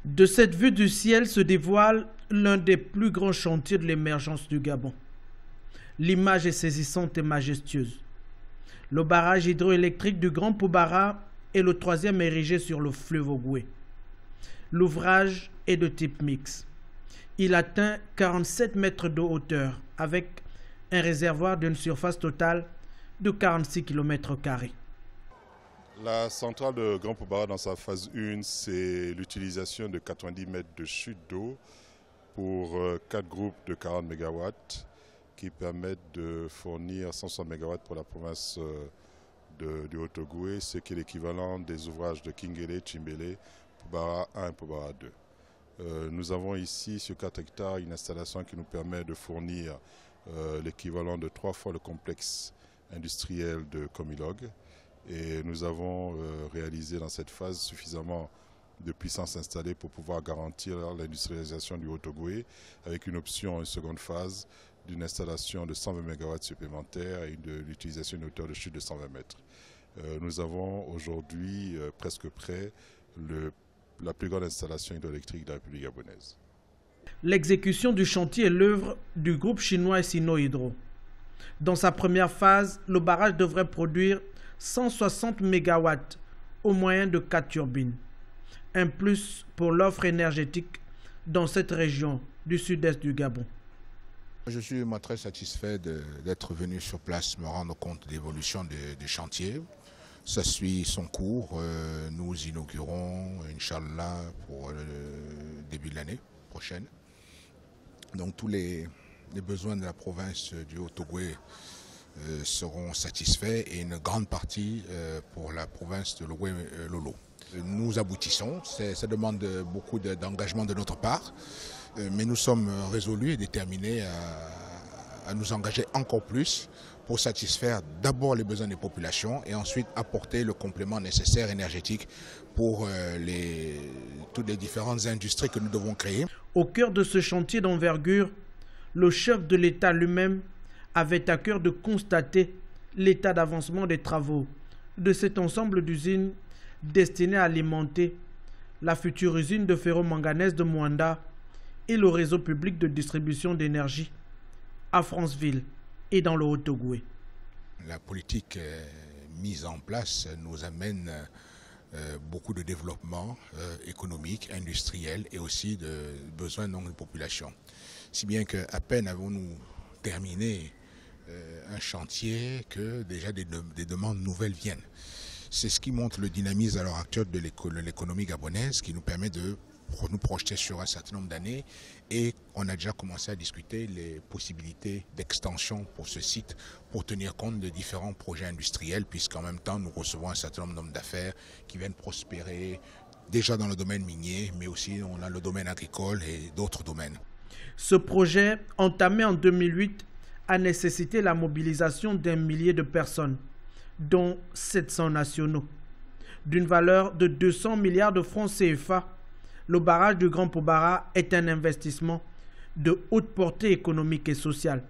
De cette vue du ciel se dévoile l'un des plus grands chantiers de l'émergence du Gabon. L'image est saisissante et majestueuse. Le barrage hydroélectrique du Grand Poubara est le troisième érigé sur le fleuve Ogooué. L'ouvrage est de type mixte. Il atteint 47 mètres de hauteur avec un réservoir d'une surface totale de 46 km². La centrale de Grand Poubara dans sa phase 1, c'est l'utilisation de 90 mètres de chute d'eau pour 4 groupes de 40 MW qui permettent de fournir 160 MW pour la province du Haut-Ogooué, ce qui est l'équivalent des ouvrages de Kingele, Chimbele, Poubara 1 et Poubara 2. Nous avons ici sur 4 hectares une installation qui nous permet de fournir l'équivalent de 3 fois le complexe industriel de Comilog. Et nous avons réalisé dans cette phase suffisamment de puissance installée pour pouvoir garantir l'industrialisation du Haut-Ogooué avec une option en seconde phase d'une installation de 120 MW supplémentaires et de l'utilisation d'une hauteur de chute de 120 mètres. Nous avons aujourd'hui presque prêt la plus grande installation hydroélectrique de la République gabonaise. L'exécution du chantier est l'œuvre du groupe chinois Sino Hydro. Dans sa première phase, le barrage devrait produire 160 MW au moyen de 4 turbines. Un plus pour l'offre énergétique dans cette région du sud-est du Gabon. Je suis très satisfait d'être venu sur place, me rendre compte de l'évolution du chantier. Ça suit son cours. Nous inaugurons, Inch'Allah, pour le début de l'année prochaine. Donc tous les besoins de la province du Haut-Ogooué seront satisfaits et une grande partie pour la province de l'Ogooué-Lolo. Nous aboutissons, ça demande beaucoup d'engagement de notre part, mais nous sommes résolus et déterminés à nous engager encore plus pour satisfaire d'abord les besoins des populations et ensuite apporter le complément nécessaire énergétique pour toutes les différentes industries que nous devons créer. Au cœur de ce chantier d'envergure, le chef de l'État lui-même avait à cœur de constater l'état d'avancement des travaux de cet ensemble d'usines destinées à alimenter la future usine de ferro-manganèse de Moanda et le réseau public de distribution d'énergie à Franceville et dans le Haut-Ogooué. La politique mise en place nous amène beaucoup de développement économique, industriel et aussi de besoins de population. Si bien qu'à peine avons-nous terminé un chantier que déjà des demandes nouvelles viennent. C'est ce qui montre le dynamisme à l'heure actuelle de l'économie gabonaise qui nous permet de nous projeter sur un certain nombre d'années et on a déjà commencé à discuter les possibilités d'extension pour ce site pour tenir compte de différents projets industriels puisqu'en même temps nous recevons un certain nombre d'hommes d'affaires qui viennent prospérer déjà dans le domaine minier mais aussi on a le domaine agricole et d'autres domaines. Ce projet, entamé en 2008, a nécessité la mobilisation d'un millier de personnes, dont 700 nationaux. D'une valeur de 200 milliards de francs CFA, le barrage du Grand Poubara est un investissement de haute portée économique et sociale